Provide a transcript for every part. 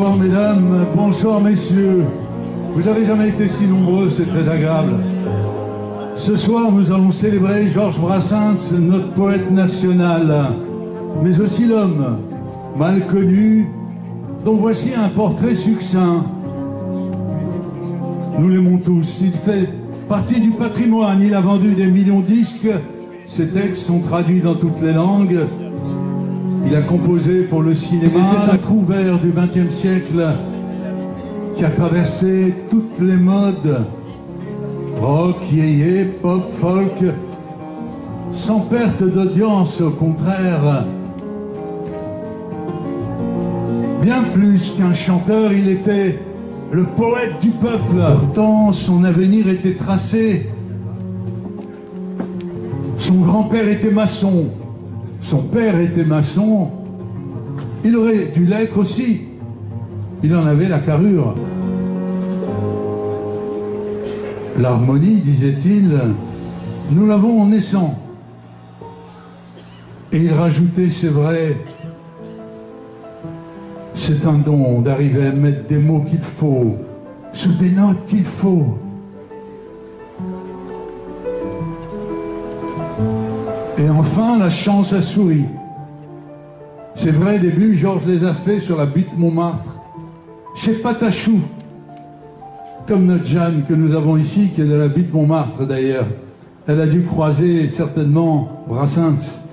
Bonsoir mesdames, bonsoir messieurs. Vous n'avez jamais été si nombreux, c'est très agréable. Ce soir, nous allons célébrer Georges Brassens, notre poète national, mais aussi l'homme mal connu, dont voici un portrait succinct. Nous l'aimons tous, il fait partie du patrimoine, il a vendu des millions de disques, ses textes sont traduits dans toutes les langues, il a composé pour le cinéma, un trou vert du XXe siècle qui a traversé toutes les modes, rock, yéyé, pop, folk, sans perte d'audience, au contraire. Bien plus qu'un chanteur, il était le poète du peuple. Pourtant, son avenir était tracé. Son grand-père était maçon, son père était maçon. Il aurait dû l'être aussi. Il en avait la carrure. L'harmonie, disait-il, nous l'avons en naissant. Et il rajoutait, c'est vrai, c'est un don d'arriver à mettre des mots qu'il faut, sous des notes qu'il faut. Et enfin, la chance a souri. C'est vrai, au début, Georges les a fait sur la butte Montmartre, chez Patachou, comme notre Jeanne que nous avons ici, qui est de la butte Montmartre d'ailleurs. Elle a dû croiser certainement Brassens.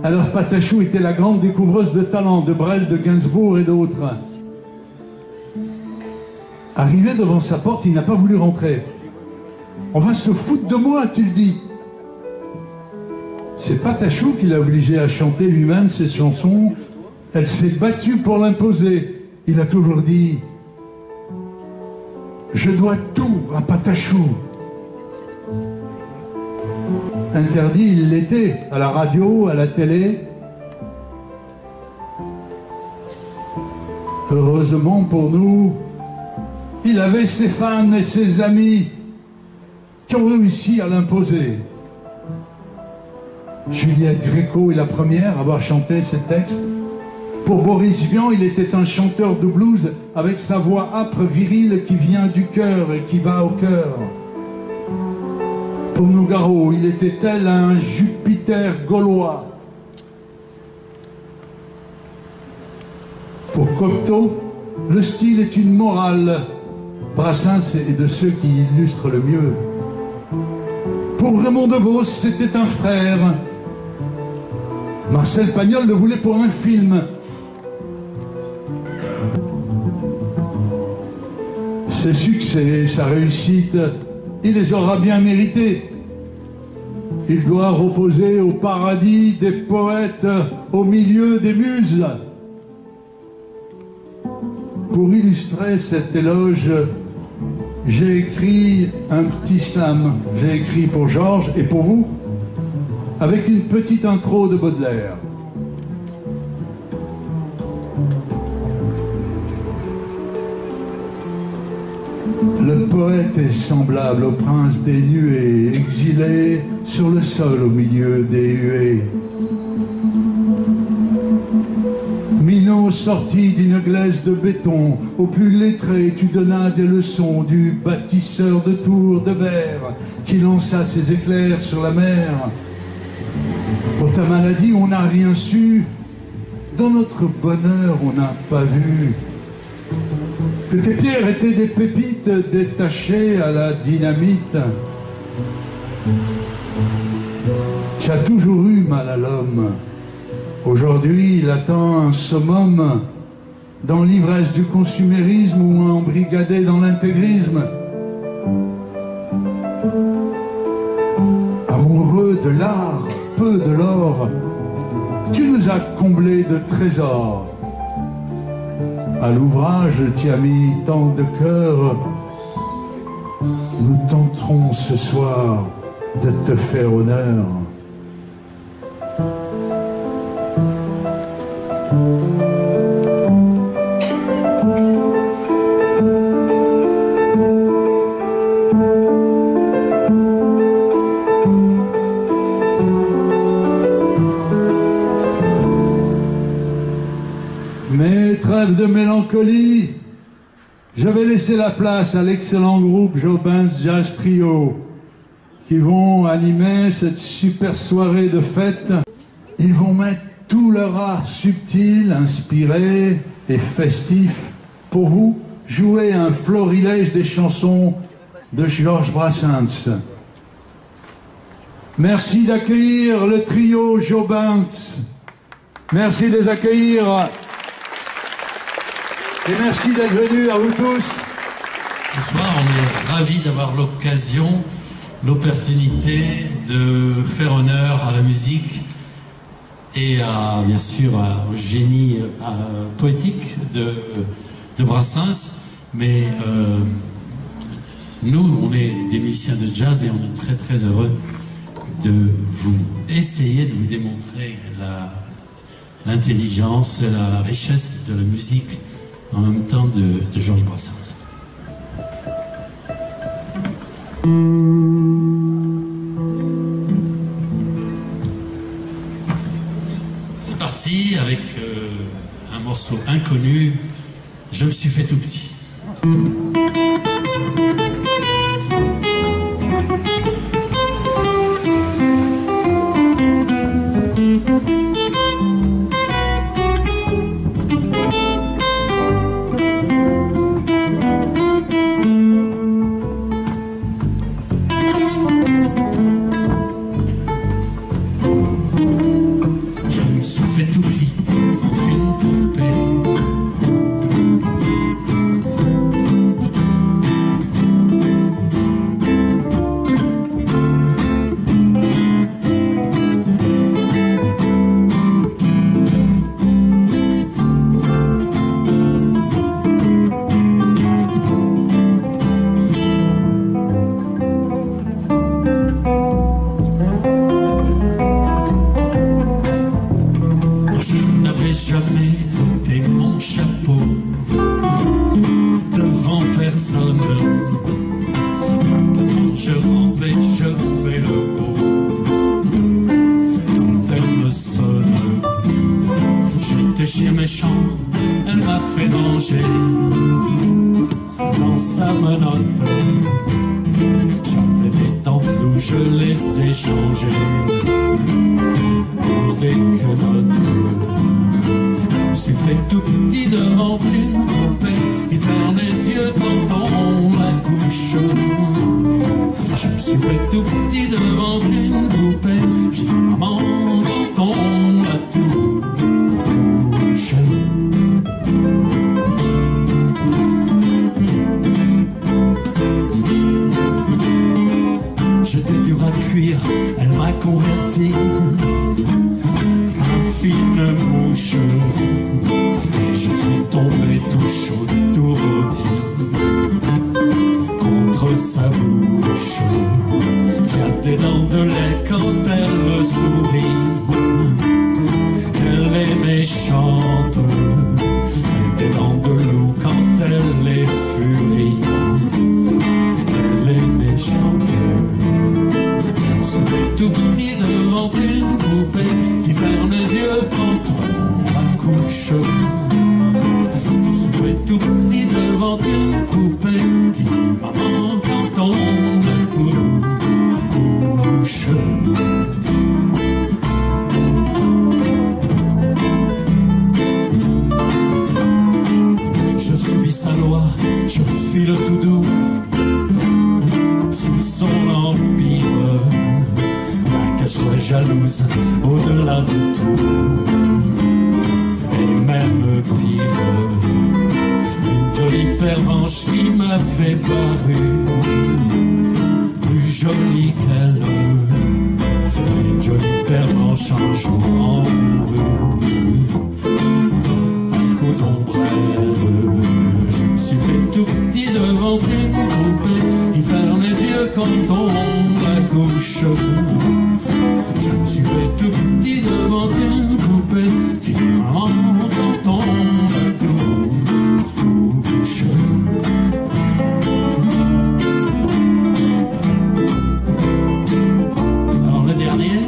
Alors Patachou était la grande découvreuse de talent de Brel, de Gainsbourg et d'autres. Arrivé devant sa porte, il n'a pas voulu rentrer. On va se foutre de moi, a-t-il dit. C'est Patachou qui l'a obligé à chanter lui-même ses chansons. Elle s'est battue pour l'imposer. Il a toujours dit « Je dois tout à Patachou ». Interdit, il l'était, à la radio, à la télé. Heureusement pour nous, il avait ses fans et ses amis qui ont réussi à l'imposer. Juliette Gréco est la première à avoir chanté ces textes. Pour Boris Vian, il était un chanteur de blues avec sa voix âpre, virile, qui vient du cœur et qui va au cœur. Pour Nougaro, il était tel un Jupiter gaulois. Pour Cocteau, le style est une morale. Brassens est de ceux qui illustrent le mieux. Pour Raymond DeVos, c'était un frère. Marcel Pagnol le voulait pour un film. Ses succès, sa réussite, il les aura bien mérités. Il doit reposer au paradis des poètes, au milieu des muses. Pour illustrer cet éloge, j'ai écrit un petit slam. J'ai écrit pour Georges et pour vous, avec une petite intro de Baudelaire. Le poète est semblable au prince des nuées, exilé sur le sol au milieu des huées. Minot sorti d'une glaise de béton, au plus lettré tu donnas des leçons du bâtisseur de tours de verre qui lança ses éclairs sur la mer. Pour ta maladie, on n'a rien su, dans notre bonheur, on n'a pas vu que tes pierres étaient des pépites détachées à la dynamite. Tu as toujours eu mal à l'homme. Aujourd'hui, il attend un summum dans l'ivresse du consumérisme ou embrigadé dans l'intégrisme. Amoureux de l'art, peu de l'or, tu nous as comblés de trésors. À l'ouvrage, tu as mis tant de cœur. Nous tenterons ce soir de te faire honneur. Maître trêve de mélancolie, je vais laisser la place à l'excellent groupe Jobin's Jazz Trio qui vont animer cette super soirée de fête. Ils vont mettre tout leur art subtil, inspiré et festif pour vous jouer un florilège des chansons de Georges Brassens. Merci d'accueillir le trio Jobin's. Merci de les accueillir. Et merci d'être venus à vous tous. Ce soir, on est ravis d'avoir l'opportunité de faire honneur à la musique et bien sûr au génie poétique de Brassens. Mais nous, on est des musiciens de jazz et on est très très heureux de vous essayer de vous démontrer l'intelligence et la richesse de la musique en même temps de Georges Brassens. C'est parti avec un morceau inconnu, Je me suis fait tout petit. Au-delà de tout, et même pire, une jolie pervenche qui m'avait paru plus jolie qu'elle, une jolie pervenche un jour enroulée, un coup d'ombrelle. Je me suis fait tout petit devant une poupée qui ferme les yeux quand on la couche. Je me suis fait tout petit devant une poupée qui quand on la touche. Alors le dernier,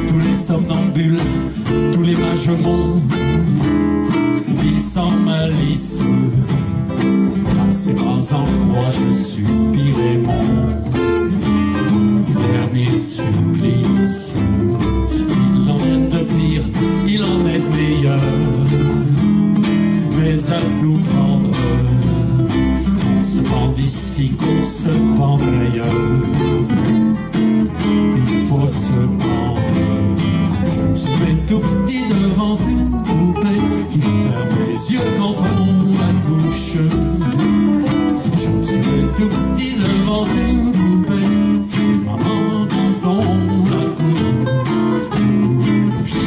tous les somnambules, tous les mages monts sans malice. Dans ses bras en croix, je subirai mon dernier supplice. Il en est de pire, il en est de meilleur, mais à tout prendre, on se pend ici, qu'on se pend ailleurs. Il faut se pendre. Je me suis fait tout petit devant une poupée qui ferme les yeux quand on la couche. Je me suis fait tout petit devant une poupée qui fait maman quand on la couche.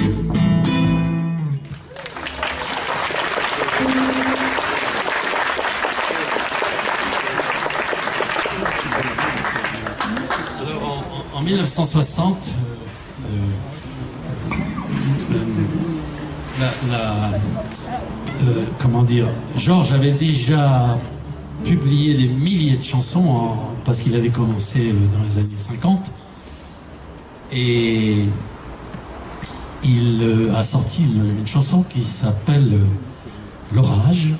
Alors en 1960, comment dire, Georges avait déjà publié des milliers de chansons parce qu'il avait commencé dans les années 50 et il a sorti une chanson qui s'appelle L'Orage,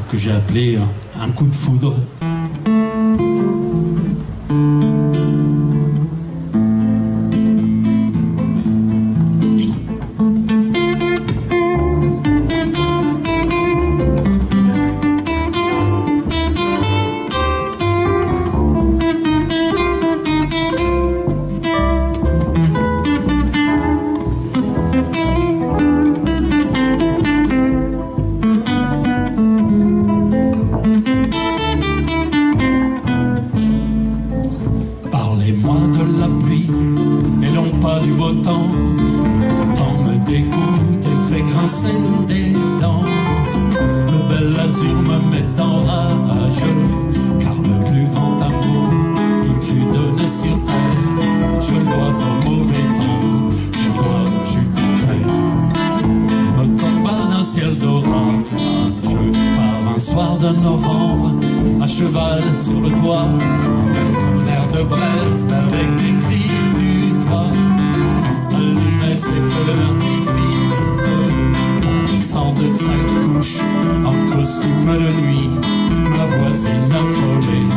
que j'ai appelé Un coup de foudre. Sur le toit, un air de Brest avec des cris du toit, allumait ses feux d'artifice, on descend de sa couche en costume de nuit, ma voisine affolée,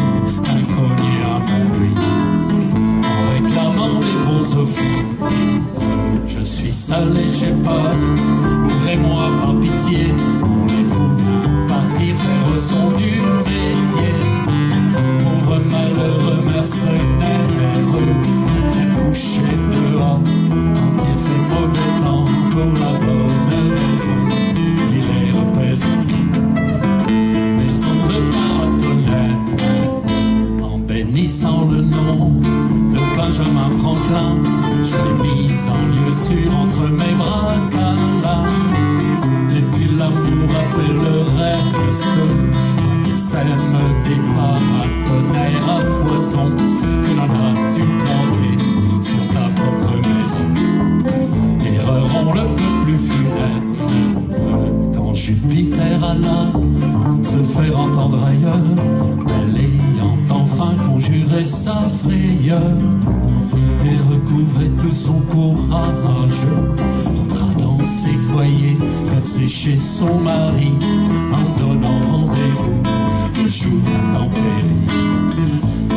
un collier à mon en réclamant les bons offices. Je suis sale et j'ai peur, ouvrez-moi par pitié, mon époux vient partir faire son du métier. Malheureux mercenaire, très couché dehors quand il fait mauvais temps pour la bonne raison. Il est repaisant, maison de paratonnerre, en bénissant le nom de Benjamin Franklin, je l'ai mise en lieu sûr entre mes bras câlins. Et puis l'amour a fait le reste. Sème des paratonnerres à foison que l'on a-tu planté sur ta propre maison. Erreur on le peut plus funeste quand Jupiter alla se faire entendre ailleurs, elle ayant enfin conjuré sa frayeur et recouvré tout son courage, entra dans ses foyers, percé chez son mari en donnant rendez-vous le jour intempérie.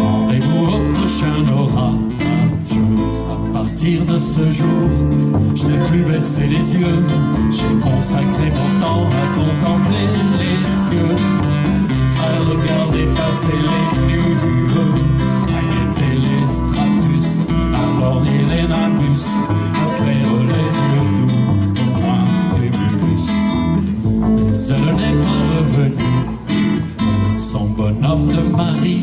Rendez-vous au prochain orage. À partir de ce jour, je n'ai plus baissé les yeux. J'ai consacré mon temps à contempler les cieux, à regarder passer les nuées, à guetter les stratus, à lorgner les nimbus, à faire les yeux doux au moins du bus. Mais elle n'est pas revenue. Son bonhomme de mari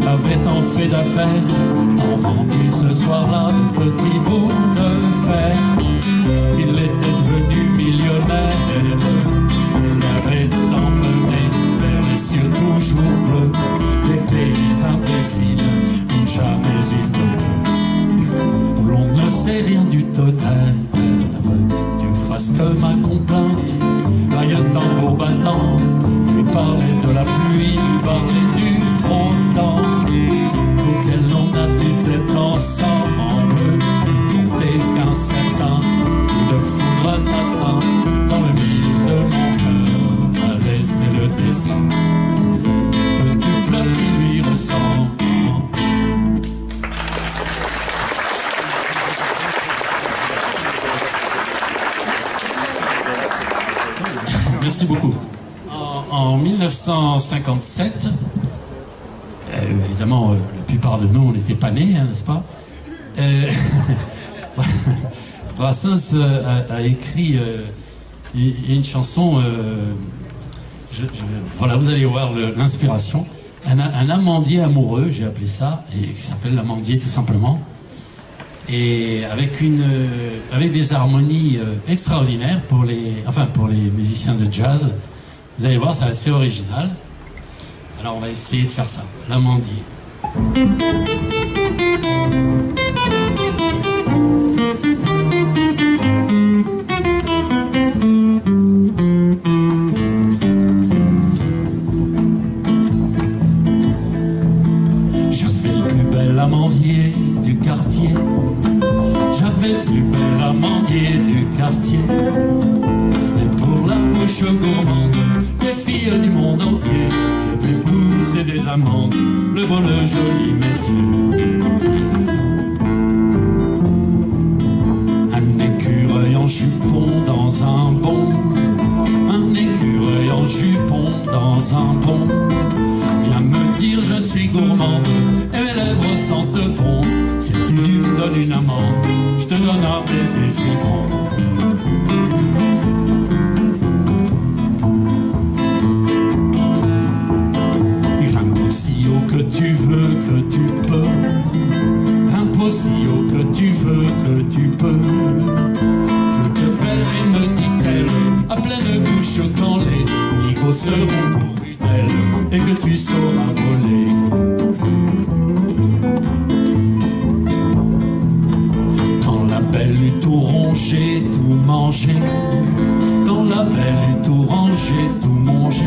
avait tant fait d'affaires, tant vendu ce soir-là de petits bouts de fer. Il était devenu millionnaire, il avait emmené vers les cieux toujours bleus des pays imbéciles où jamais il ne peut. L'on ne sait rien du tonnerre, Dieu fasse que ma complainte aille un tambour battant, lui parler de la pluie, lui parler du gros temps, auquel on a dû être ensemble, lui compter qu'un certain coup de foudre assassin dans le mille de Merci beaucoup. En 1957, évidemment, la plupart de nous, on n'était pas nés, hein, n'est-ce pas? Brassens a écrit une chanson, voilà, vous allez voir l'inspiration. Un amandier amoureux, j'ai appelé ça, et qui s'appelle l'amandier tout simplement. Et avec des harmonies extraordinaires pour les musiciens de jazz. Vous allez voir, c'est assez original. Alors on va essayer de faire ça, l'amandier. J'avais le plus bel amandier du quartier. J'avais le plus bel amandier du quartier. Et pour la bouche gourmande des filles du monde entier, j'ai pu pousser des amandes, le beau, le joli métier. Un écureuil en jupon dans un bon, un écureuil en jupon dans un bon, viens me dire je suis gourmande et mes lèvres sentent bon. Si tu me donnes une amande, je te donne un baiser fécond. Grimpe aussi haut que tu veux, que tu peux. Grimpe aussi haut que tu veux, que tu peux. Je te paierai, me dit-elle, à pleine bouche quand les nigauds seront pourvus d'elle et que tu sauras voler. Belle eut tout rongé, tout mangé. Quand la belle eut tout rangé, tout mangé,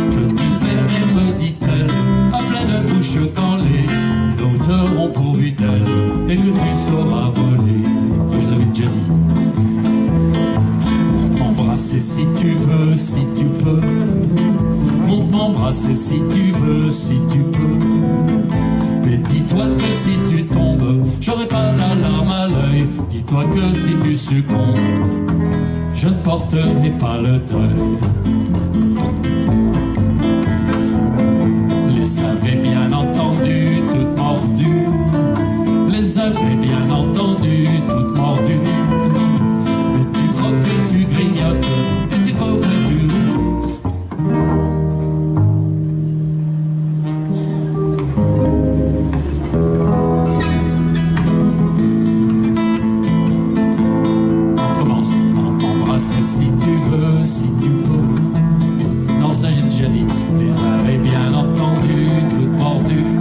je t'y paierai, me dit-elle, à pleine bouche quand les autres seront pourvus d'elle et que tu sauras voler. Je l'avais déjà dit. Monte m'embrasser si tu veux, si tu peux. Monte m'embrasser si tu veux, si tu peux. Mais dis-toi que si tu tombes, j'aurai pas la larme à l'œil. Dis-toi que si tu succombes, je ne porterai pas le deuil. Les avait bien entendus, toutes mordues. Les avait bien entendus, toutes mordues. Mais tu crois que tu grignotes, et tu crois que tu... Si tu veux, si tu peux. Non, ça j'ai déjà dit. Les avait bien entendus, toutes mordues.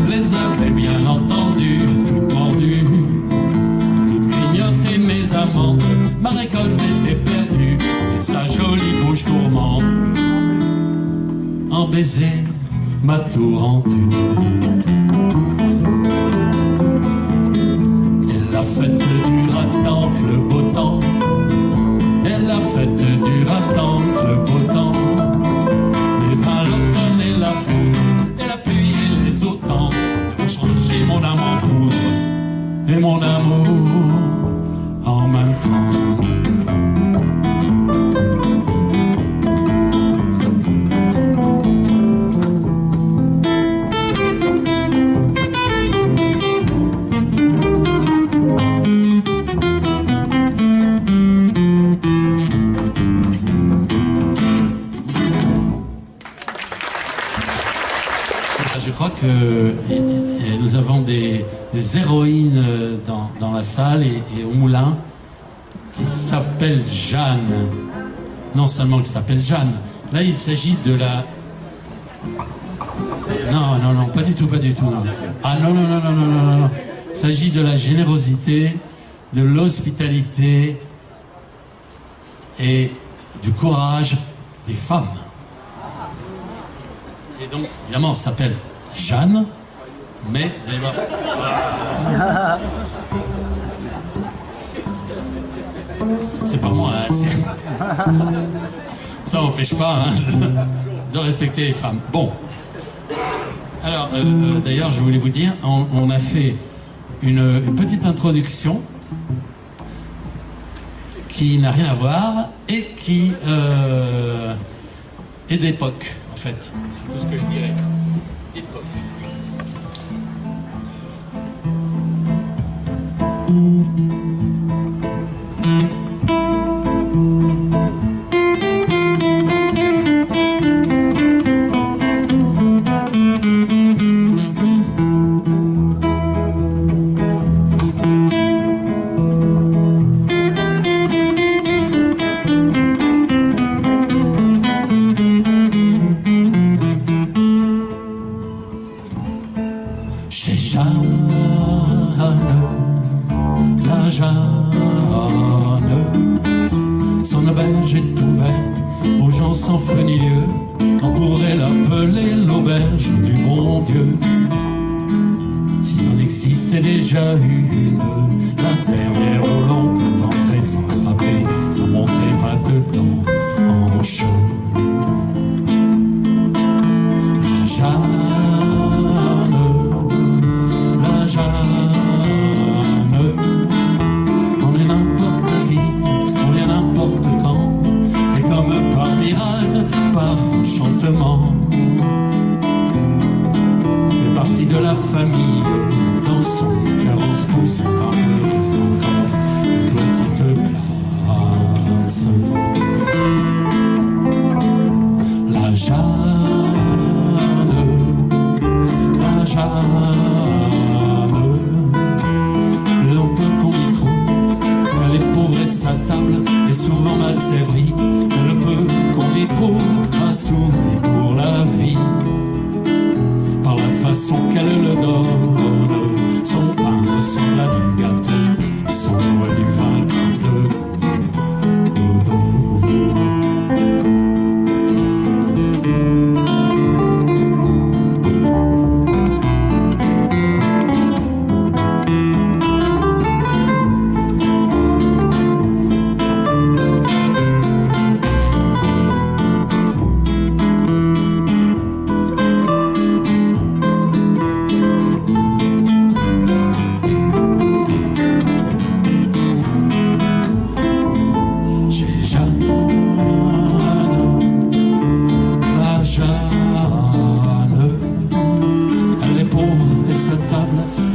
Les avait bien entendus, toutes mordues. Toutes grignotées mes amandes. Ma récolte était perdue. Et sa jolie bouche gourmande, en baiser, m'a tout rendu. Et la fête dura tant que le beau temps. La fête dura tant que le beau temps. Mais vint l'automne et la foudre, et la pluie et les automnes vont changer mon âme en poudre et mon amour en même temps. Je crois que nous avons des héroïnes dans la salle et au moulin qui s'appellent Jeanne. Non seulement qui s'appelle Jeanne, là il s'agit de la... Non, non, non, pas du tout, non. Ah non, non, non, non, non, non, non. Il s'agit de la générosité, de l'hospitalité et du courage des femmes. Et donc, évidemment, ça s'appelle Jeanne, mais vous allez voir. C'est pas moi, hein, ça n'empêche pas hein, de respecter les femmes. Bon. Alors, d'ailleurs, je voulais vous dire, on a fait une petite introduction qui n'a rien à voir et qui est d'époque, en fait. C'est tout ce que je dirais. Époque. Chez Jeanne, la Jeanne, son auberge est ouverte aux gens sans feu ni lieu. On pourrait l'appeler l'auberge du bon Dieu. S'il en existait déjà une, la dernière où l'on peut entrer sans frapper, sans monter pas de blanc en chaud. On est n'importe qui, on vient n'importe quand, et comme par miracle, par enchantement, on fait partie de la famille. Dans son 40 pouces, un peu reste encore une petite place. La Jeanne, la Jeanne. Sa table est souvent mal servie, mais le peu qu'on y trouve assouvit pour la vie. Par la façon qu'elle le donne, son pain ressemble à du gâteau, son doigt du vin de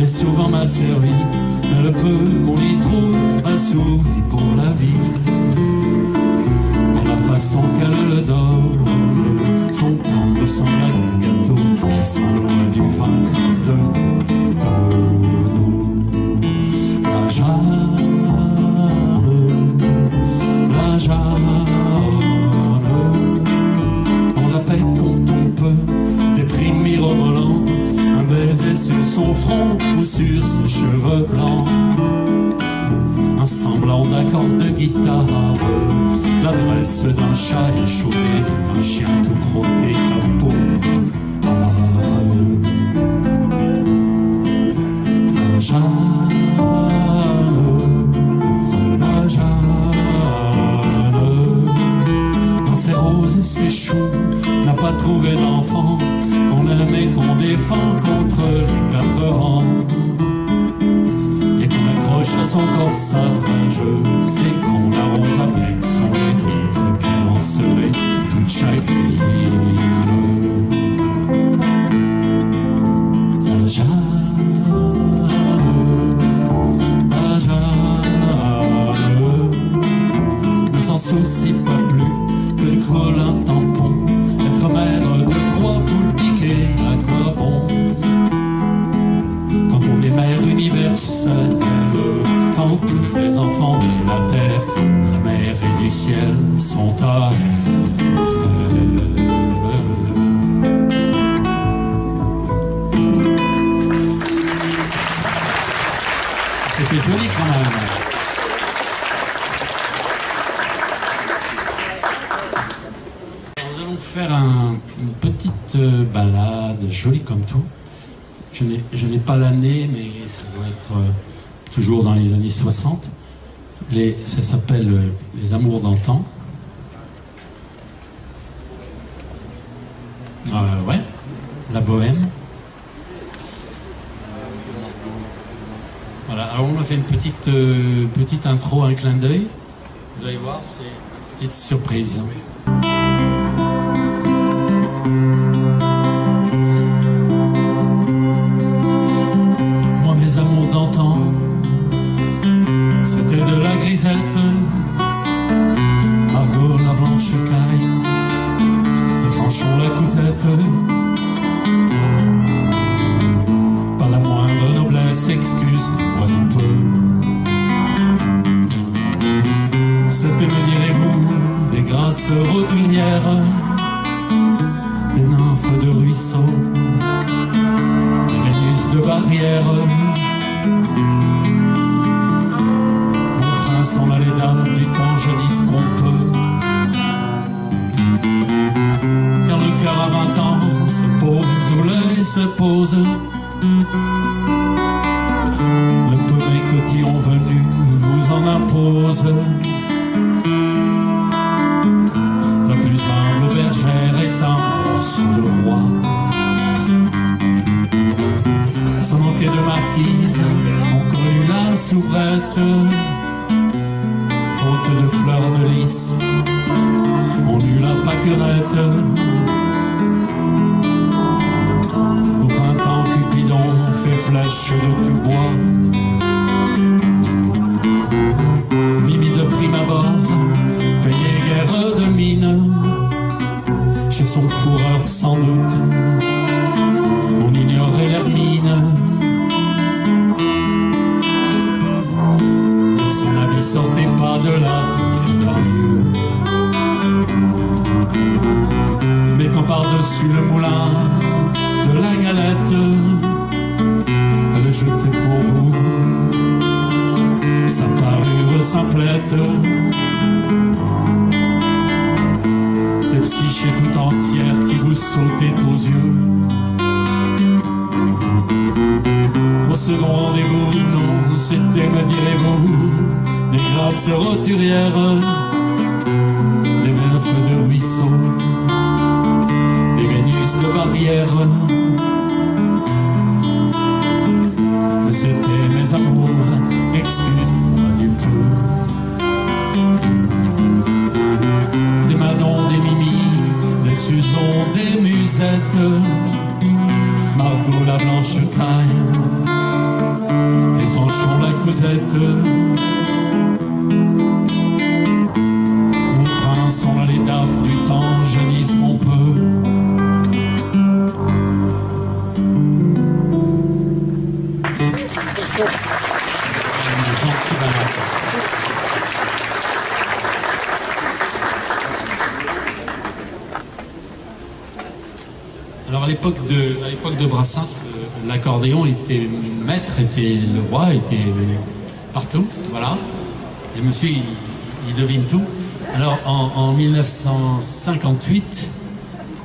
souvent mal servi, mais le peu qu'on y trouve assouvit pour la vie. Par la façon qu'elle le donne, son pain ressemble à du gâteau, et son loin du vin de la Jeanne, la Jeanne. On la paie quand on peut, des prix mirobolants, un baiser sur son front ou sur ses cheveux blancs, un semblant d'accord de guitare, l'adresse d'un chat échauffé, d'un chien tout crotté comme peau. La Jeanne, la Jeanne, dans ses roses et ses choux, n'a pas trouvé d'enfant, qu'on aime et qu'on défend contre les quatre vents, et qu'on accroche à son corsage, et qu'on arrose avec son lait d'autre qu'elle en serait toute chagrine. La Jeanne, la Jeanne, ne s'en soucie pas plus que du colin tampon, être mère de 3 poules piquées, à quoi bon? Quand on est mère universelle, quand tous les enfants de la terre, de la mer et du ciel sont à elle. C'était joli quand même. Nous allons faire une petite balade jolie comme tout. Je n'ai pas l'année, mais ça doit être toujours dans les années 60. Ça s'appelle Les Amours d'antan. Ouais, la bohème. Voilà, alors on a fait une petite intro, un clin d'œil. Vous allez voir, c'est une petite surprise. Moi, mes amours d'antan, c'était de la grisette, Margot la blanche caille et Fanchon la cousette. Pas la moindre noblesse, excuse-moi du peu. C'était, me direz-vous, des grâces roturières, des nymphes de ruisseaux, des Vénus de barrière. Mon prince en a les dames du temps jadis qu'on peut. Car le cœur à 20 ans se pose où l'œil se pose. Le peu mes cotillons venus vous en impose. La plus humble bergère est un morceau de roi. Sans manquer de marquise, on connut la soubrette. Faute de fleurs de lys, on eut la pâquerette. Au printemps, Cupidon fait flèche de tout bois. Mimi de prime abord payait guère de mine. Chez son fourreur sans doute, on ignorait l'hermine. Mais son ami sortait pas de la tunière d'un vieux. Mais quand par-dessus le moulin de la galette, elle jetait pour vous sa parure simplette. C'est psyché tout entière qui vous sautait aux yeux. Au second rendez-vous, non, c'était, me direz-vous, des grâces roturières, des nymphes de ruisseau, des Vénus de barrière. Mais c'était mes amours, excuse-moi du peu. Des Manon, des Mimi, des Suzon, des Musettes, Margot la blanche caille et Fanchon la cousette. Mon prince, on a les dames du temps jadis qu'on peut. Alors à l'époque de Brassens, l'accordéon était maître, était le roi, était partout, voilà. Et monsieur, il devine tout. Alors en 1958,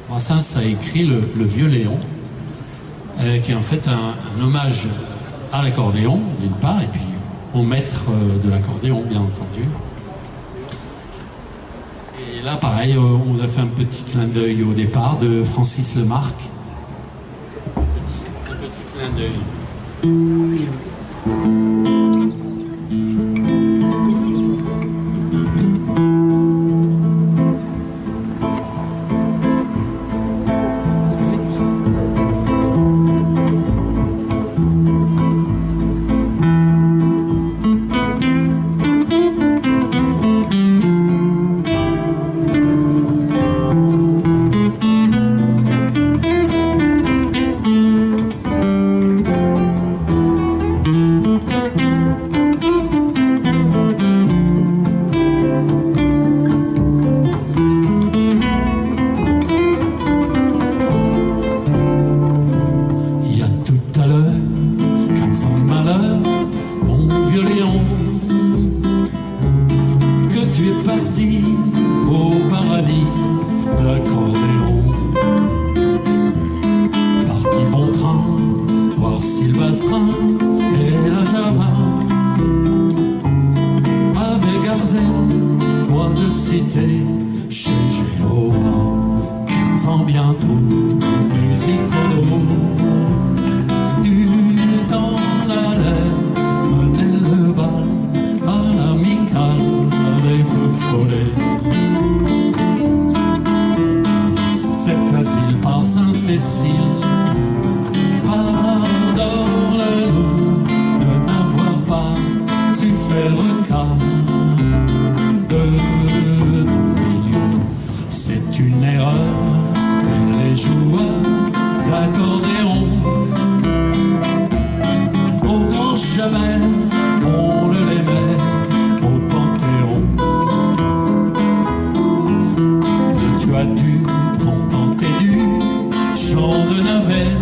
Brassens a écrit le Vieux Léon, qui est en fait un hommage à l'accordéon, d'une part, et puis au maître de l'accordéon, bien entendu. Et là, pareil, on vous a fait un petit clin d'œil au départ de Francis Lemarque. Un petit clin d'œil. faire cas de ton milieu. C'est une erreur, mais les joueurs d'accordéon au grand jamais on le les met au Panthéon. Que tu as dû te contenter du chant de navet,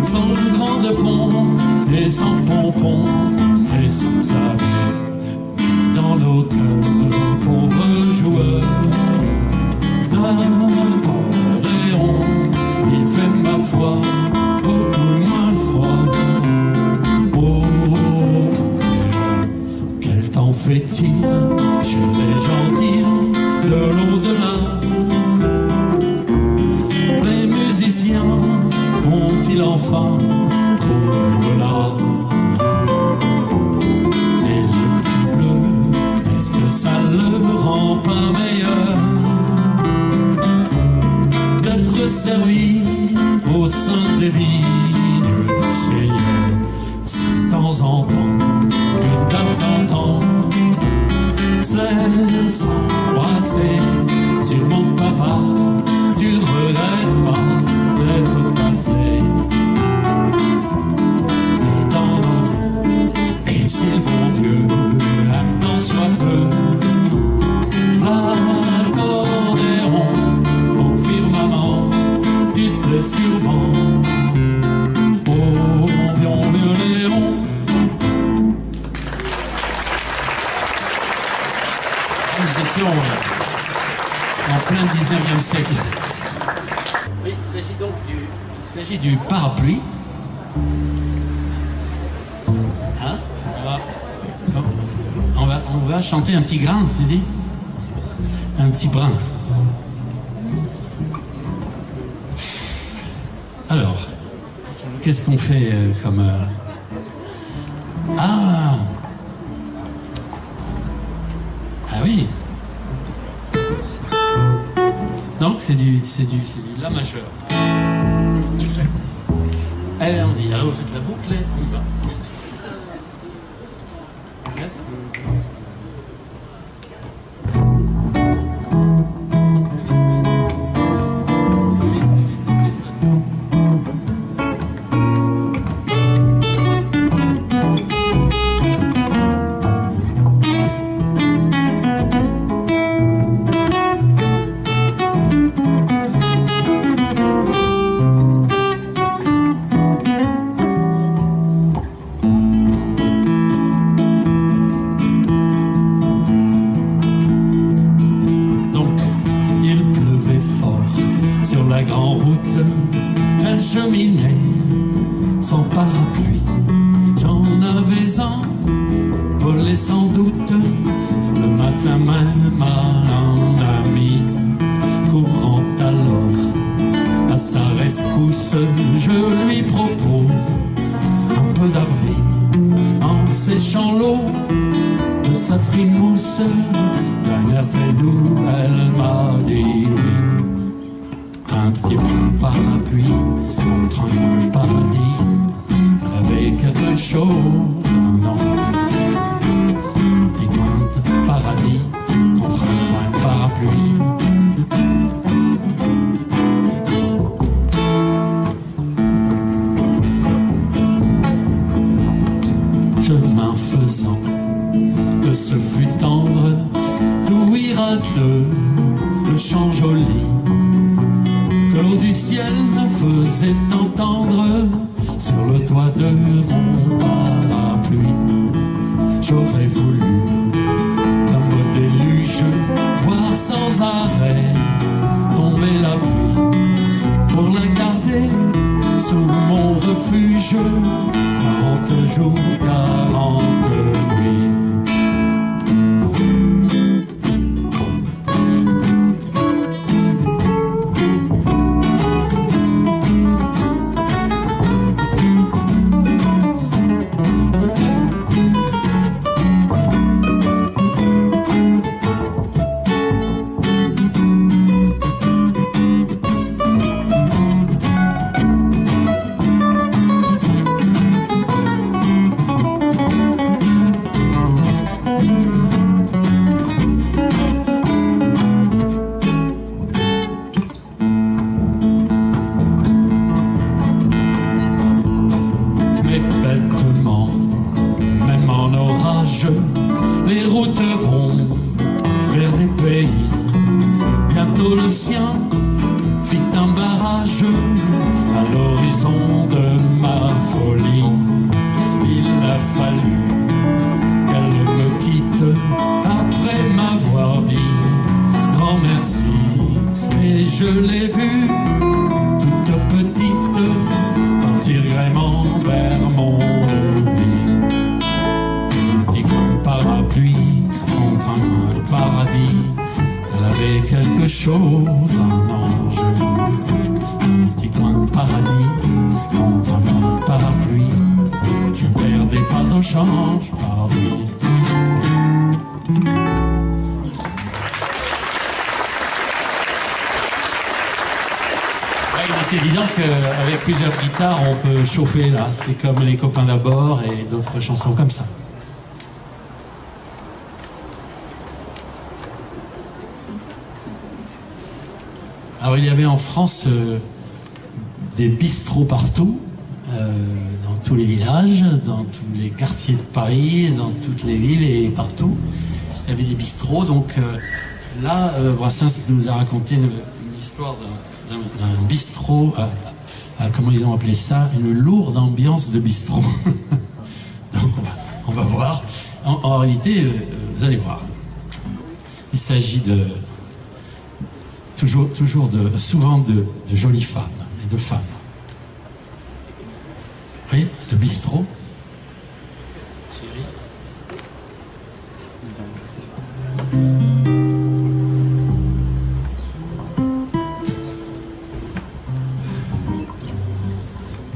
sans grande pompe et sans pompon et sans avis. Dans nos cœurs, pauvres joueurs d'accordéon, il fait ma foi beaucoup moins froid. Oh, quel temps fait-il chez les gentils de l'au-delà? Les musiciens ont-ils enfin trouvé là? Et le petit bleu, est-ce que ça le rend pas meilleur d'être servi au sein des vignes du Seigneur? Si de temps en temps, une dame d'antan sait s'embrasser sur mon papa, tu ne regrettes pas d'être passé. Et dans nos vies, et si le bon Dieu aime tant soit peu, l'accordéon au firmament, tu te plais sûrement. Oh, violon. Nous étions en plein 19e siècle. Oui, il s'agit donc du parapluie. Hein? On va chanter un petit grain, tu dis? Un petit brin. Alors, qu'est-ce qu'on fait comme... Ah! Ah oui! Donc c'est du La majeur. Allez, on dit, alors vous faites la boucle, on y va. Sans parapluie, j'en avais un, volé sans doute, le matin même à un ami. Courant alors à sa rescousse, je lui propose un peu d'avril, en séchant l'eau de sa frimousse. D'un air très doux, elle m'a dit oui. Un petit parapluie contre un coin paradis, elle avait quelque chose, non. Un petit coin de paradis contre un coin parapluie. Chemin faisant, que ce fut tendre, tout ira de chant joli. Que l'eau du ciel me faisait entendre sur le toit de mon parapluie. J'aurais voulu, comme au déluge, voir sans arrêt tomber la pluie, pour la garder sous mon refuge, 40 jours, 40 nuits. virages, les routes vont vers des pays. Bientôt le sien fit un barrage à l'horizon de ma folie. Il a fallu qu'elle me quitte après m'avoir dit grand merci. Et je l'ai vue toute petite partir gaiement vers mon lit. Petit comme parapluie contre un paradis, elle avait quelque chose, un ange. Un petit coin de paradis contre un parapluie, je ne perdais pas au change, parti. Il est évident qu'avec plusieurs guitares, on peut chauffer là. C'est comme Les copains d'abord et d'autres chansons comme ça. Alors il y avait en France des bistrots partout, dans tous les villages, dans tous les quartiers de Paris, dans toutes les villes et partout. Il y avait des bistrots, donc là, Brassens nous a raconté une histoire d'un bistrot, comment ils ont appelé ça, une lourde ambiance de bistrot. Donc on va voir. En réalité, vous allez voir, il s'agit de souvent de jolies femmes et de femmes. Vous voyez, le bistrot. Thierry.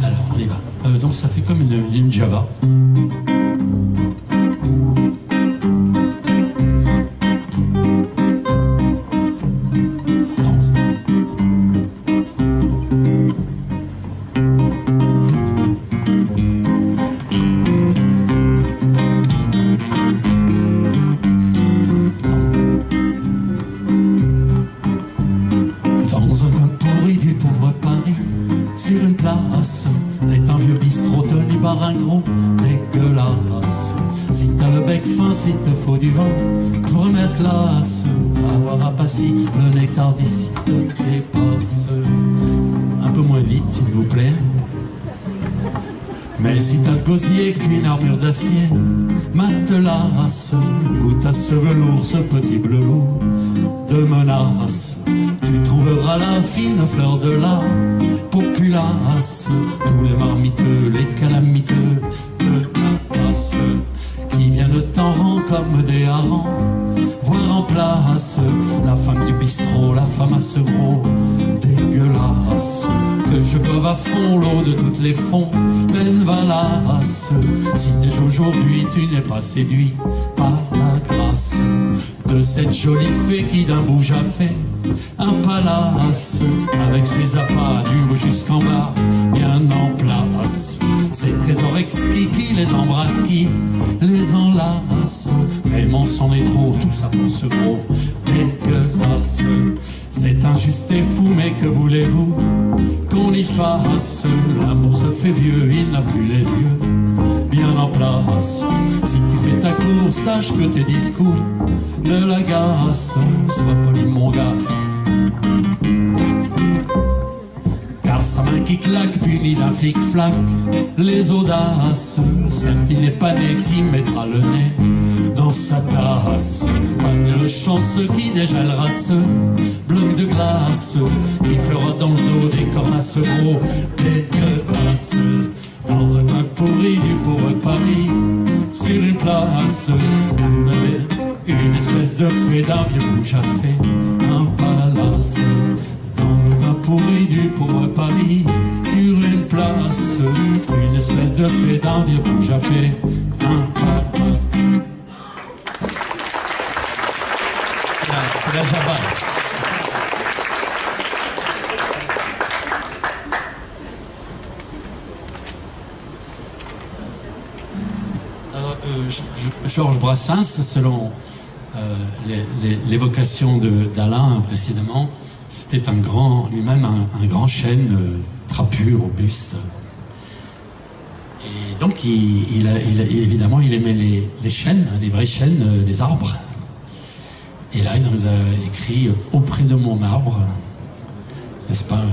Alors, on y va. Donc ça fait comme une Java. S'il te faut du vin, première classe, avoir à passer le nectar d'ici te dépasse. Un peu moins vite, s'il vous plaît. Mais si t'as le gosier qu'une armure d'acier, matelasse, goûte à ce velours, ce petit bleu lourd de menace. Tu trouveras la fine fleur de la populace, tous les marmiteux, les calamiteux de ta passe, qui viennent t'en rang comme des harengs, voir en place la femme du bistrot, la femme à ce gros dégueulasse, que je boive à fond l'eau de toutes les fonds d'Envalas. Si déjà aujourd'hui tu n'es pas séduit par la grâce de cette jolie fée qui d'un bouge a fait un palace, avec ses appâts du haut jusqu'en bas bien en place, ces trésors exquis qui les embrassent, qui les enlace. Vraiment c'en est trop, tout ça pour ce gros dégueulasse. C'est injuste et fou, mais que voulez-vous qu'on y fasse? L'amour se fait vieux, il n'a plus les yeux bien en place. Si tu fais ta course, sache que tes discours ne l'agacent. Sois poli mon gars, car sa main qui claque punit d'un flic-flac les audaces. Celle qui n'est pas née, qui mettra le nez dans sa tasse. Panne le chanceux qui dégèlera ce bloc de glace, qui fera dans le dos des cornasses gros dégueulasses. Dans un coin pourri du pauvre Paris, sur une place, une espèce de fée d'un vieux bouge a fait un palace. Dans le coin pourri du pauvre Paris, sur une place, une espèce de fée d'un vieux bouge a fait un palace. C'est la Java. Georges Brassens, selon l'évocation d'Alain précédemment, c'était un grand, lui-même un grand chêne trapu, robuste. Et donc, évidemment, il aimait les chênes, les vraies chênes, les arbres. Et là, il nous a écrit « Auprès de mon arbre », n'est-ce pas?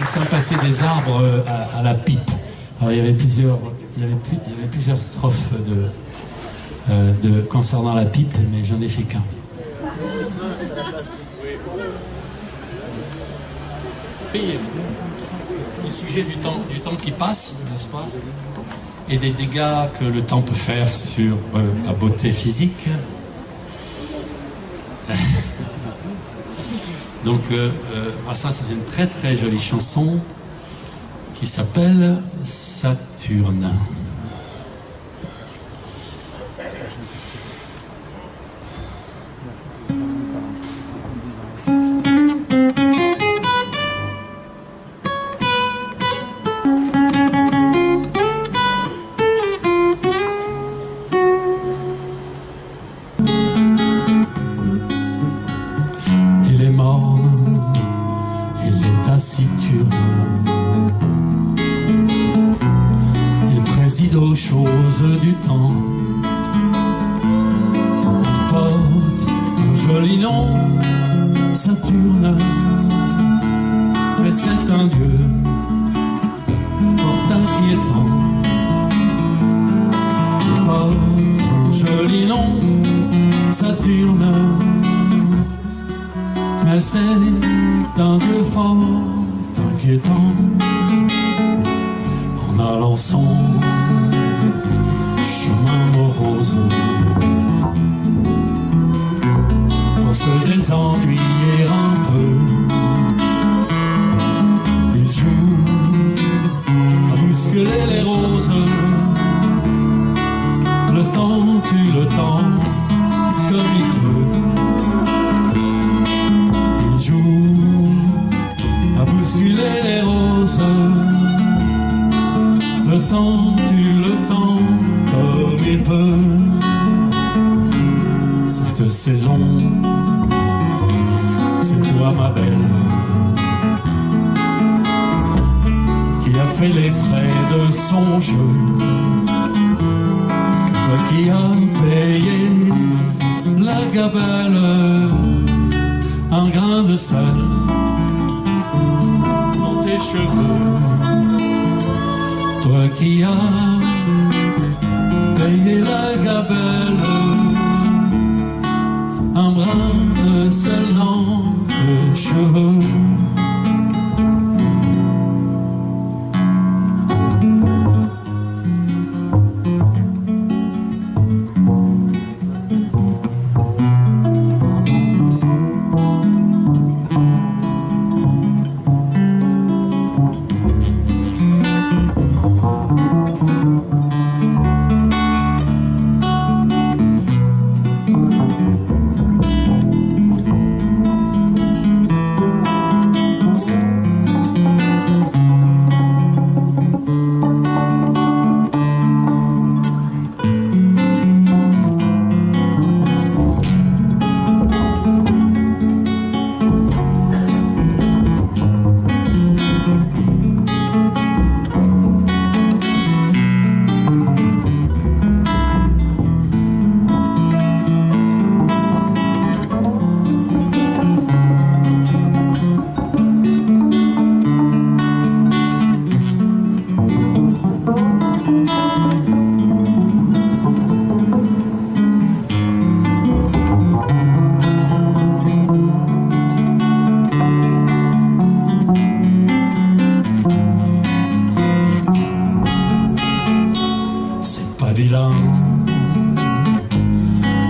Nous sommes passés des arbres à la pipe. Alors il y avait plusieurs strophes concernant la pipe, mais j'en ai fait qu'un. Au sujet du temps qui passe, n'est-ce pas, et des dégâts que le temps peut faire sur la beauté physique. Donc ça c'est une très très jolie chanson qui s'appelle Saturne. Aux choses du temps, il porte un joli nom, Saturne, mais c'est un dieu fort inquiétant. Il porte un joli nom, Saturne, mais c'est un dieu fort inquiétant. En allant son chemin morose, pour se désennuyer un peu, il joue à bousculer les roses. Le temps tue le temps comme il peut. Il joue à bousculer les roses. le temps tue le temps comme il peut. Cette saison, c'est toi ma belle, qui a fait les frais de son jeu, toi qui as payé la gabelle, un grain de sel dans tes cheveux, toi qui as payé la gabelle, un brin de sel dans tes cheveux.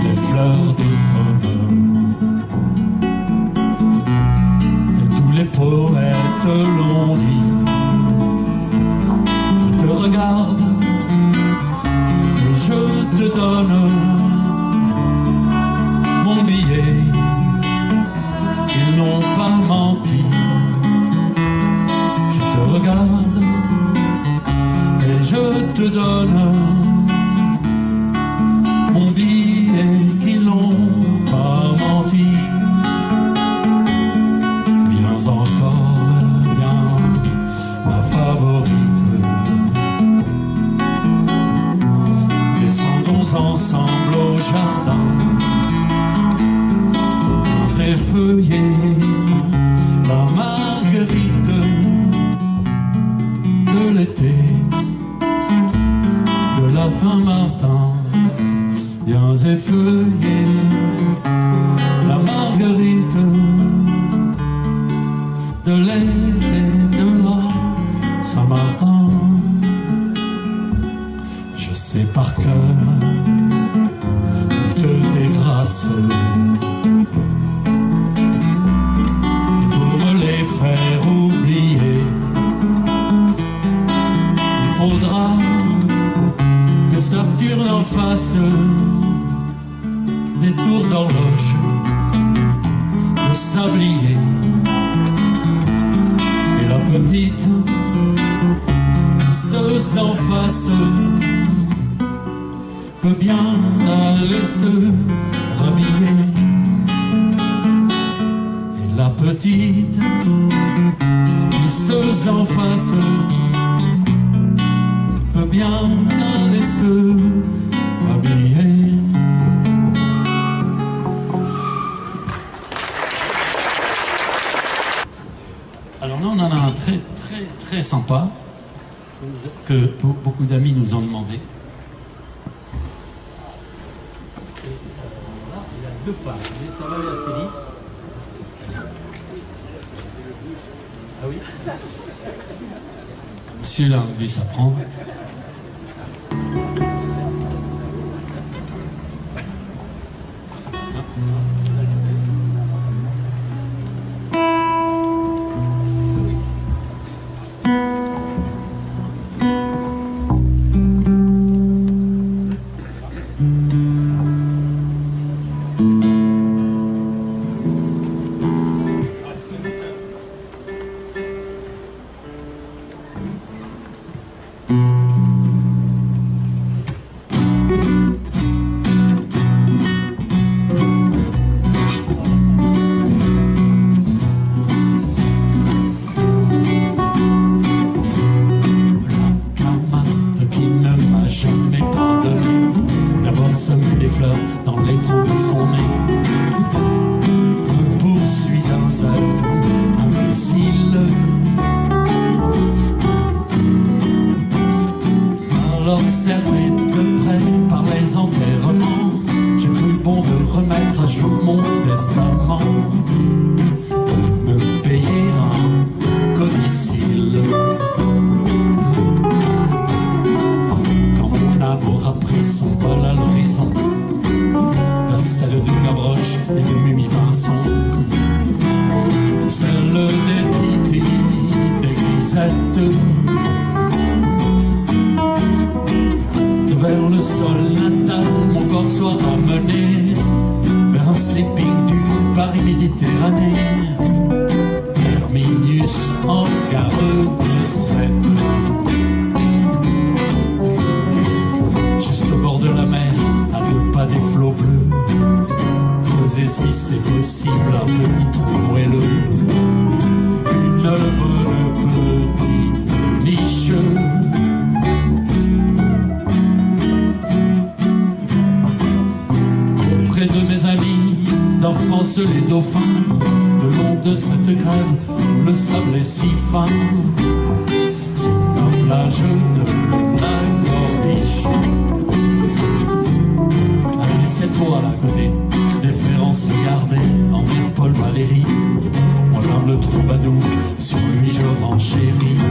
Les fleurs d'automne et tous les poètes l'ont dit. Je te regarde et je te donne mon billet. Ils n'ont pas menti. Je te regarde et je te donne mon billet, qu'ils n'ont pas menti. Viens encore, viens, ma favorite. Descendons ensemble au jardin, nous effeuiller la marguerite de l'été, de la Saint-Martin. Viens effeuiller la marguerite de l'été, de la Saint-Martin. Je sais par cœur toutes tes grâces, et pour me les faire oublier, il faudra que Saturne en fasse des tours d'horloge de sablier. Et la petite pisseuse d'en face peut bien aller se rhabiller. Et la petite pisseuse d'en face peut bien aller se rhabiller. Alors là, on en a un très sympa que beaucoup d'amis nous ont demandé. Et là, il a 2 pages. Mais ça va aller assez vite. Ah oui. Monsieur là, lui s'apprendre. des fleurs dans les trous de son nez. Me poursuit d'un zèle imbécile. Alors observé de près par les enterrements, j'ai cru bon de remettre à jour mon testament, de me payer un codicille. Quand mon amour a pris son vol à l'horizon, de celle de Gavroche et de Mimi Pinson, celle des Titi, des Grisettes, vers le sol natal, mon corps soit ramené vers un sleeping du Paris Méditerranée. Terminus en gare de Seine, juste au bord de la mer, à 2 pas des flots bleus. Creuser si c'est possible un petit trou moelleux, une bonne petite niche. De mes amis, d'enfance les dauphins, le long de cette grève où le sable est si fin, sur la plage de la Corniche. Allez, c'est toi là à côté, déférence gardée envers Paul Valéry. Mon humble troubadour, sur lui je renchéris.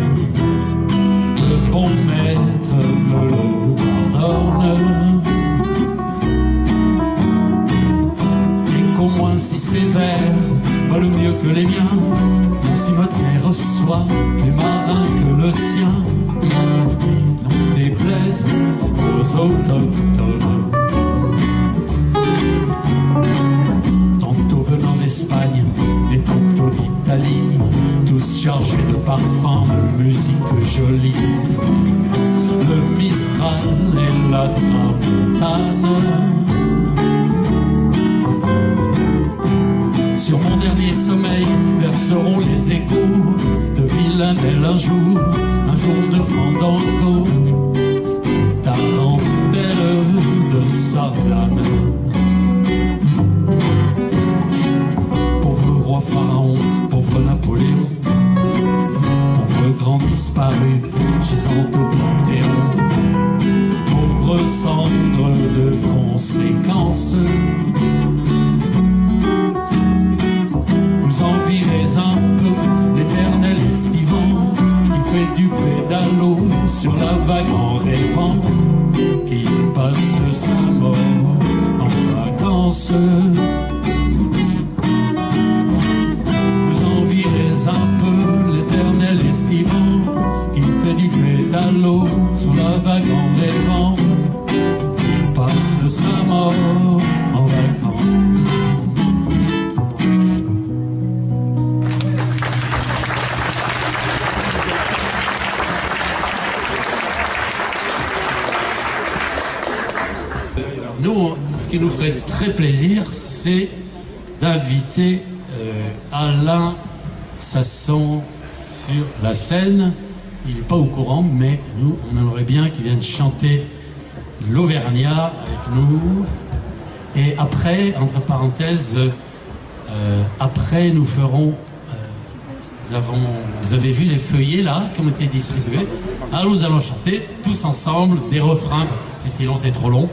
Le bon maître me le pardonne. Au moins si sévère, valent mieux que les miens. Mon cimetière soit plus marin que le sien. Non déplaise aux autochtones. Tantôt venant d'Espagne et tantôt d'Italie, tous chargés de parfums, de musique jolie. Le Mistral et la Tramontane. Sur mon dernier sommeil verseront les échos de Villanelle un jour de fandango, tarentelle de Sardane. Pauvre roi Pharaon, pauvre Napoléon, pauvre grand disparu gisant au Panthéon, pauvre cendre de conséquences. Vous envirez un peu l'éternel estivant qui fait du pédalo sur la vague en rêvant qu'il passe sa mort en vacances. Vous envirez un peu l'éternel estivant qui fait du pédalo sur la vague en rêvant qu'il passe sa mort en vacances. Nous, ce qui nous ferait très plaisir, c'est d'inviter Alain Sasson sur la scène. Il n'est pas au courant, mais nous, on aimerait bien qu'il vienne chanter l'Auvergnat avec nous. Et après, entre parenthèses, après, nous ferons... vous avez vu les feuillets là, qui ont été distribués. Alors nous allons chanter tous ensemble des refrains, parce que sinon c'est trop long.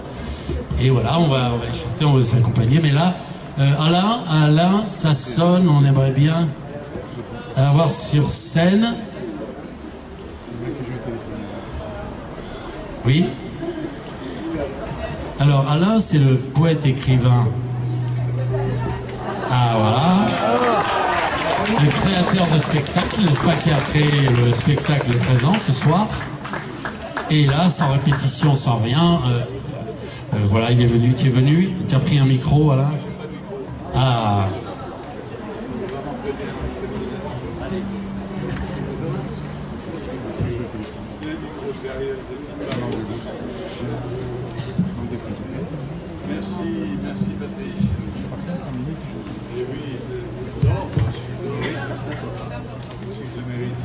Et voilà, on va les chanter, on va s'accompagner. Mais là, Alain, ça sonne, on aimerait bien l'avoir sur scène. Oui. Alors Alain, c'est le poète-écrivain. Ah voilà. Le créateur de spectacle, n'est-ce pas, qui a créé le spectacle présent ce soir. Et là, sans répétition, sans rien... voilà, il est venu, tu es venu, tu as pris un micro, voilà. Ah. Merci Patrice. Et oui, non, je le mérite.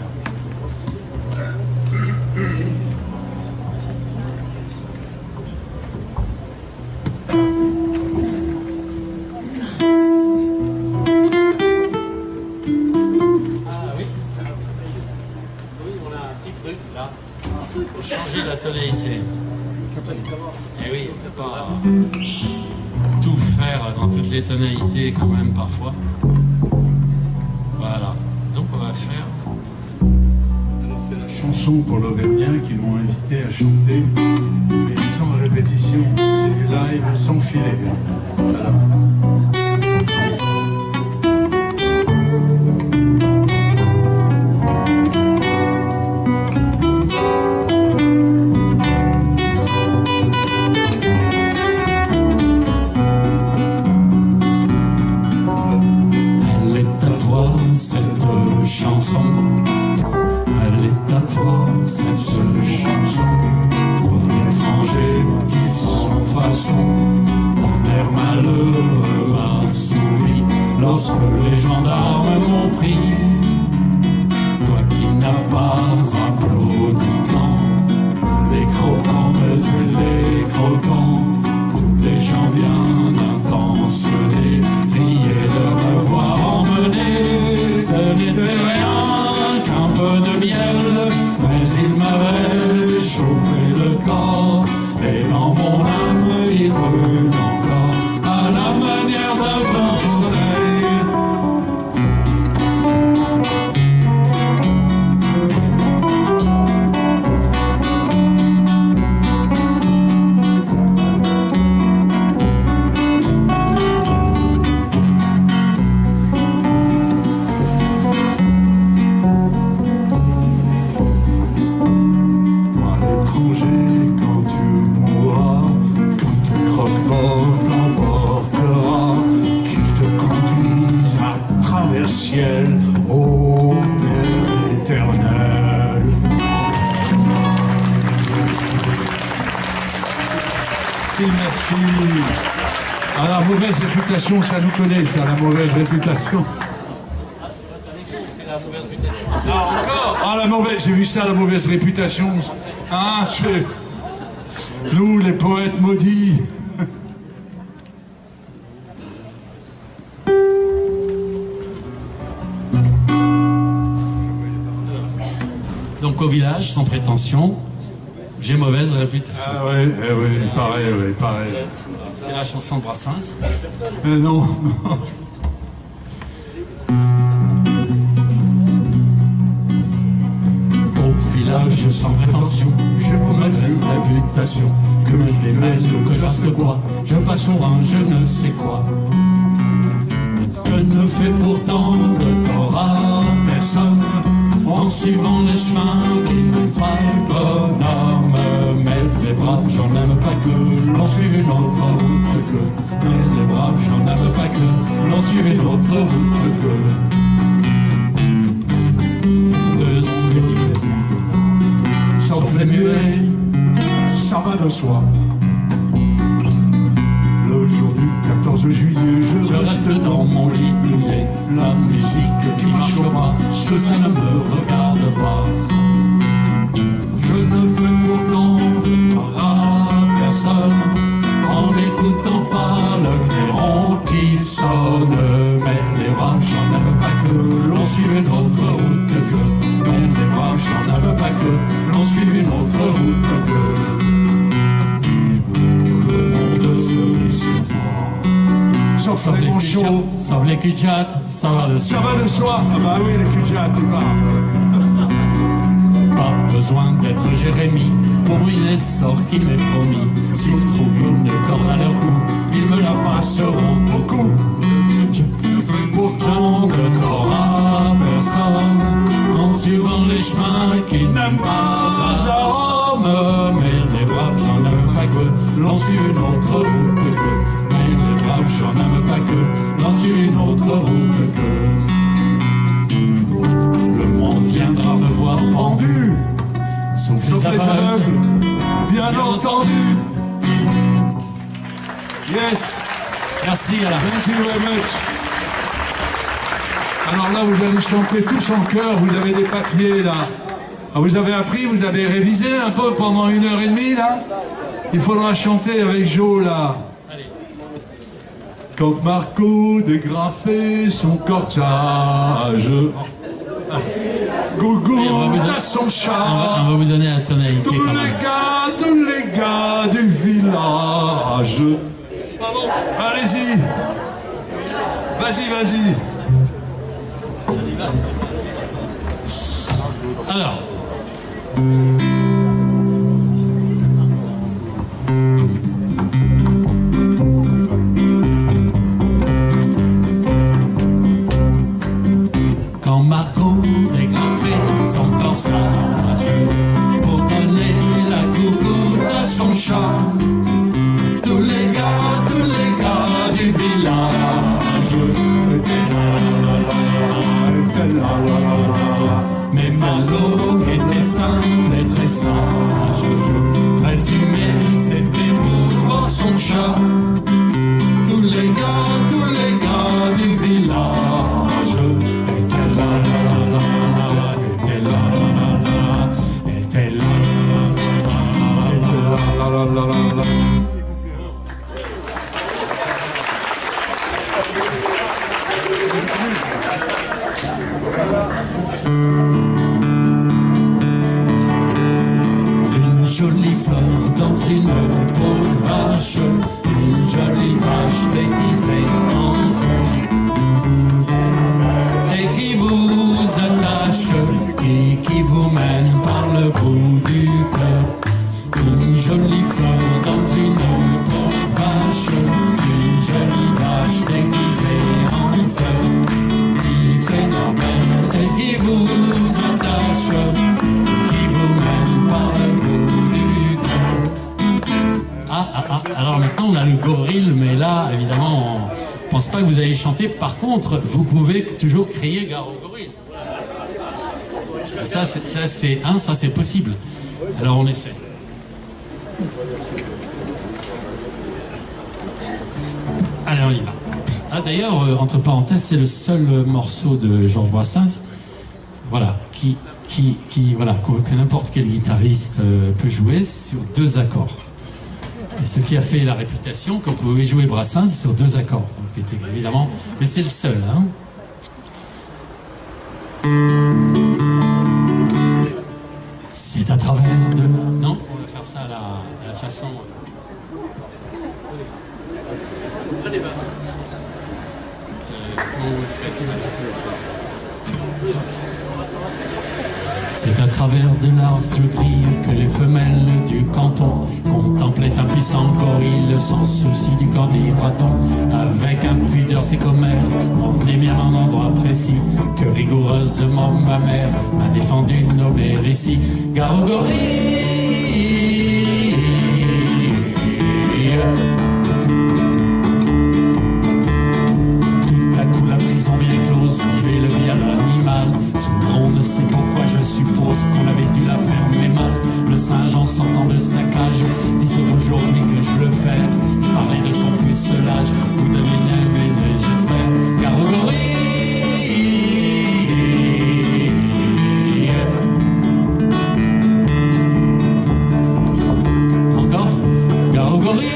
tonalité. Et oui, il ne faut pas tout faire dans toutes les tonalités quand même parfois. Voilà, donc on va faire... Alors c'est la chanson pour l'Auvergnat qui m'ont invité à chanter, mais sans répétition, c'est du live sans filet. Voilà. Elle est à toi, cette chanson, toi l'étranger qui sans façon, d'un air malheureux a souri lorsque les gendarmes m'ont pris. Toi qui n'as pas applaudi quand les croquantes et les croquants, tous les gens bien intentionnés riaient de me voir emmener. Ce n'était rien qu'un peu de miel, mais il m'avait chauffé le corps, et dans mon âme il brûle encore, à la manière d'un vent soleil. Ô Père éternel. Merci. À la mauvaise réputation, ça nous connaît, ça, la mauvaise réputation. Ah, la mauvaise, j'ai vu ça, la mauvaise réputation. Ah, c'est nous, les poètes maudits. Donc au village, sans prétention, j'ai mauvaise réputation. Ah ouais, pareil, pareil. C'est la chanson de Brassens. Non. Au village, sans prétention, j'ai mauvaise réputation. Que je démêle ou que je reste quoi, je passe pour un je ne sais quoi. Je ne fais pourtant de tort à personne, en suivant les chemins qui n'aiment pas le bonhomme. Mais les braves, j'en aime pas que l'on suive une autre route que. Mais les braves, j'en aime pas que l'on suive une autre route que. De ce métier, sauf les muets, Ça va de soi. Le jour du 14 juillet, je reste dans mon lit douillet. La musique qui marche au bras, ça ne me regarde pas. Je ne fais pourtant de tort à personne, en n'écoutant pas le clairon qui sonne. Mais les braves, j'en aime pas que l'on suive une autre route que. Mais les braves, j'en aime pas que l'on suive une autre route que. Le monde se sur moi. sauf les bons shows. Sauf les cul-de-jatte, ça va de soi. Ça va de soi. Ah bah oui, les cul-de-jatte, tu parles. Pas besoin d'être Jérémie pour brûler le sort qu'il m'est promis. S'ils trouvent une corde à leur cou, ils me la passeront beaucoup. Je ne fais pourtant de tort à personne, en suivant les chemins qui n'aiment pas à Jérôme. Mais les braves, j'en aime pas que l'on suit une autre route que. Mais les braves, j'en aime pas que l'on suit une autre route que. Le monde viendra me voir pendu, sauf les aveugles, bien entendu. Yes. Merci à la Thank you very much. Alors là, vous allez chanter tous en chœur, vous avez des papiers là. Ah, vous avez appris, vous avez révisé un peu pendant 1h30 là. Il faudra chanter avec Joe là. Allez. Quand Marco dégrafait son cortège. Gougoute à son chat. On va vous donner la tonalité Tous quand même. tous les gars du village. Pardon. Allez-y. Vas-y, vas-y. Alors. Quand Margot dégrafait son corsage pour donner la gougoute à son chat, tous les gars du village étaient là. Mais Malo, qui était simple et très sage, présumait que c'était pour voir son chat. Tous les gars du village étaient là, étaient là, étaient là. Une jolie fleur dans une peau de vache, une jolie vache déguisée en fleur, et qui vous attache, qui vous mène par le bout du cœur. Une jolie fleur dans une peau de vache, une jolie vache déguisée en fleur, qui phénomène et qui vous attache, qui vous mène par le bout du cœur. Alors maintenant on a le gorille, mais là évidemment on pense pas que vous allez chanter. Par contre, vous pouvez toujours crier gare au gorille. Ça c'est possible. Alors on essaie. Allez, on y va. Ah, d'ailleurs, entre parenthèses, c'est le seul morceau de Georges Brassens, voilà, voilà, que n'importe quel guitariste peut jouer sur 2 accords. Et ce qui a fait la réputation, que vous pouvez jouer Brassens sur 2 accords. Donc, évidemment, mais c'est le seul, hein. C'est à travers de... Non, on va faire ça à la façon... C'est à travers de l'arcerie que les femelles du canton contemplaient un puissant gorille sans souci du corps dira-t-on. Avec impudeur ses commères, m'emmenait bien un endroit précis que rigoureusement ma mère m'a défendu de nommer ici. Gare au gorille. Bien close, vivait le bien animal. Souvent on ne sait pourquoi, je suppose qu'on avait dû la fermer mal. Le singe en sortant de sa cage disait aujourd'hui que je le perds. Je parlais de son pucelage, vous devinez, j'espère. Gare au gorille. Encore. Gare au gorille.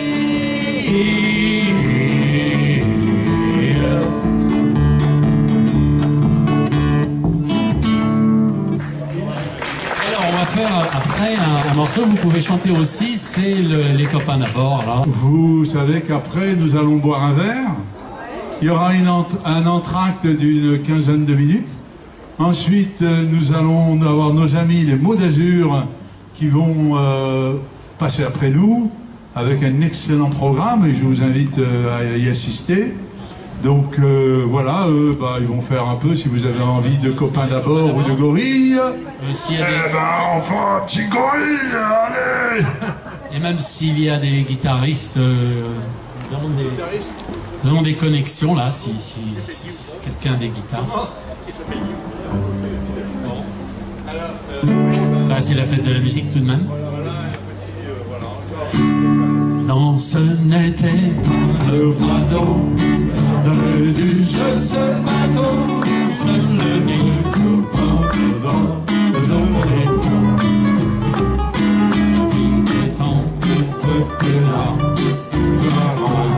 Après, un morceau que vous pouvez chanter aussi, c'est Les copains d'abord. Là. Vous savez qu'après, nous allons boire un verre. Il y aura un entracte d'une quinzaine de minutes. Ensuite, nous allons avoir nos amis, les Mots d'Azur, qui vont passer après nous, avec un excellent programme, et je vous invite à y assister. Donc voilà, eux, ils vont faire un peu, si vous avez envie, de copains d'abord ou de gorilles. Eh ben, enfin, un petit gorille, allez. Et même s'il y a des guitaristes, nous avons des connexions là, si quelqu'un a des guitares. C'est la fête de la musique tout de même. Non, ce n'était pas le radeau de du jeu, ce bateau, c'est le guide dedans, les enfants. La vie étant que là,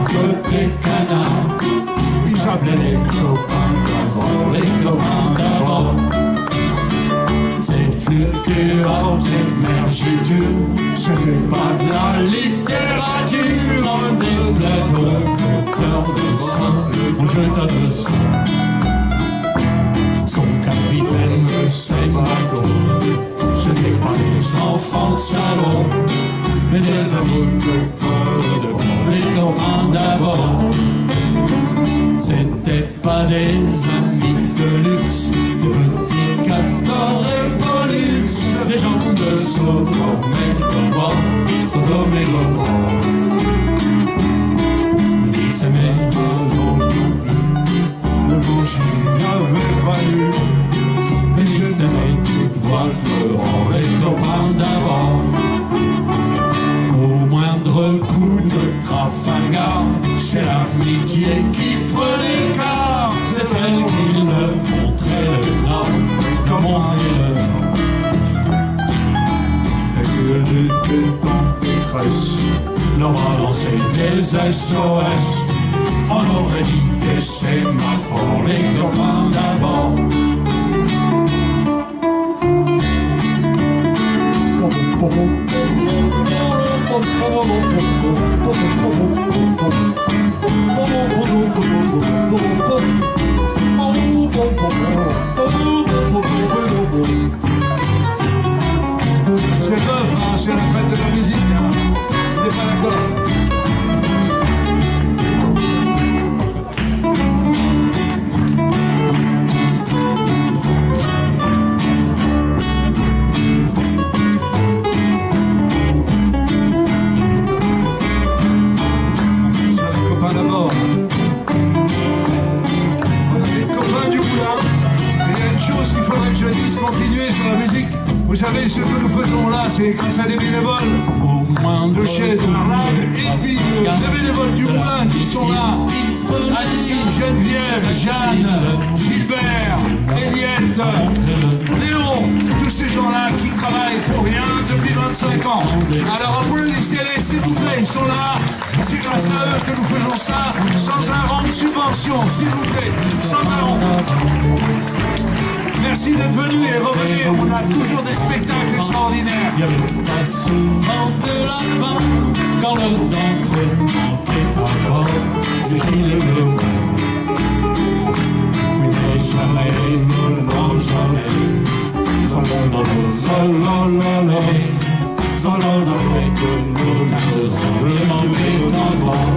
côté canard, ils s'appelaient les copains d'abord, les copains d'abord. pas de la littérature, déplaise au cœur de sang, on jeta de sang. Son capitaine, c'est Marco. Je n'ai pas les enfants de salon, mais des amis de les copains d'abord. C'était pas des amis de luxe, des petits castors et pollux, des gens de Sodome et Gomorrhe, Sodome et Gomorrhe. Mais ils s'aimaient longtemps plus, l'évangile n'avait pas lu. Mais ils s'aimaient toutes voix pleurant les copains d'abord. Au moindre coup de Trafalgar, c'est l'amitié qui prenait quart. C'est celle qui le montrait le nord, le montrait le nord. Et elle était en détresse, leur bras lançaient des SOS. On aurait dit des sémaphores, les copains d'abord. C'est l'œuvre, hein, c'est la fête de la musique, hein. On n'est pas d'accord. Vous savez, ce que nous faisons là, c'est grâce à des bénévoles de chez Arlage et puis des bénévoles du Moulin qui sont là. Annie, Geneviève, Jeanne, Gilbert, Eliette, Léon, tous ces gens-là qui travaillent pour rien depuis 25 ans. Alors applaudissez-les, s'il vous plaît, ils sont là. C'est grâce à eux que nous faisons ça, sans un rang de subvention, s'il vous plaît, sans un rang. Merci d'être venus et revenez, on a toujours des spectacles extraordinaires. Il n'y avait pas souvent de la bande quand le d'entre eux manquait encore, c'est qu'il est le monde. Oui, mais jamais, non, jamais, sans après que nos cartes semblent manquer encore.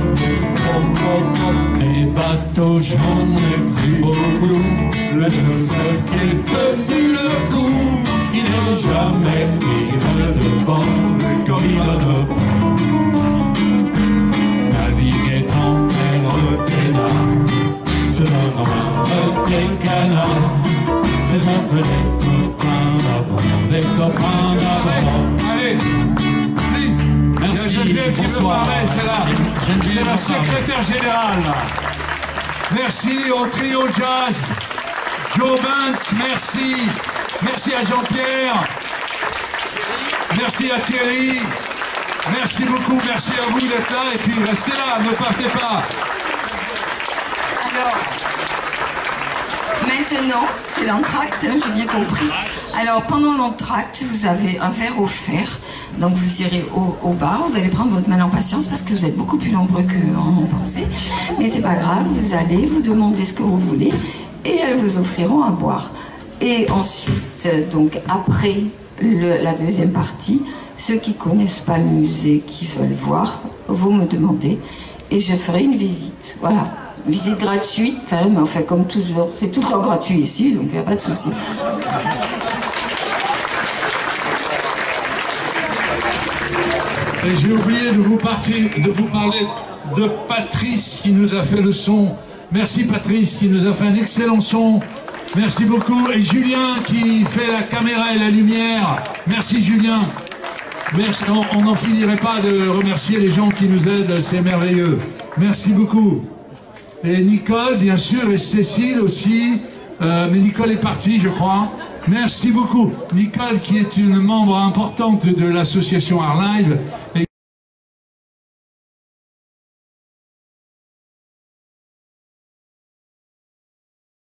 Les bateaux, j'en ai pris beaucoup, le seul qui est tenu le coup, qui n'est jamais viré de bord, comme il va de bord. Naviguer en mer peinard, se donnant des canards, mais on peut les copains d'abord, les copains d'abord. Allez, please. Merci, il y a Geneviève qui veut parler, c'est là. C'est la secrétaire générale. Merci au trio jazz. Joe Vance, merci. Merci à Jean-Pierre. Merci à Thierry. Merci beaucoup, merci à vous d'être là. Et puis restez là, ne partez pas. Alors, maintenant, c'est l'entracte, hein, j'ai bien compris. Alors, pendant l'entracte, vous avez un verre offert. Donc, vous irez au bar, vous allez prendre votre mal en patience parce que vous êtes beaucoup plus nombreux qu'on pensait. Mais c'est pas grave, vous allez, vous demandez ce que vous voulez et elles vous offriront à boire. Et ensuite, donc, après la deuxième partie, ceux qui connaissent pas le musée, qui veulent voir, vous me demandez et je ferai une visite. Voilà. Visite gratuite, hein, mais enfin comme toujours, c'est tout le temps gratuit ici, donc il n'y a pas de souci. Et j'ai oublié de vous parler de Patrice qui nous a fait le son. Merci Patrice qui nous a fait un excellent son. Merci beaucoup. Et Julien qui fait la caméra et la lumière. Merci Julien. Merci. On n'en finirait pas de remercier les gens qui nous aident, c'est merveilleux. Merci beaucoup. Et Nicole, bien sûr, et Cécile aussi. Mais Nicole est partie, je crois. Merci beaucoup. Nicole, qui est une membre importante de l'association Arlive.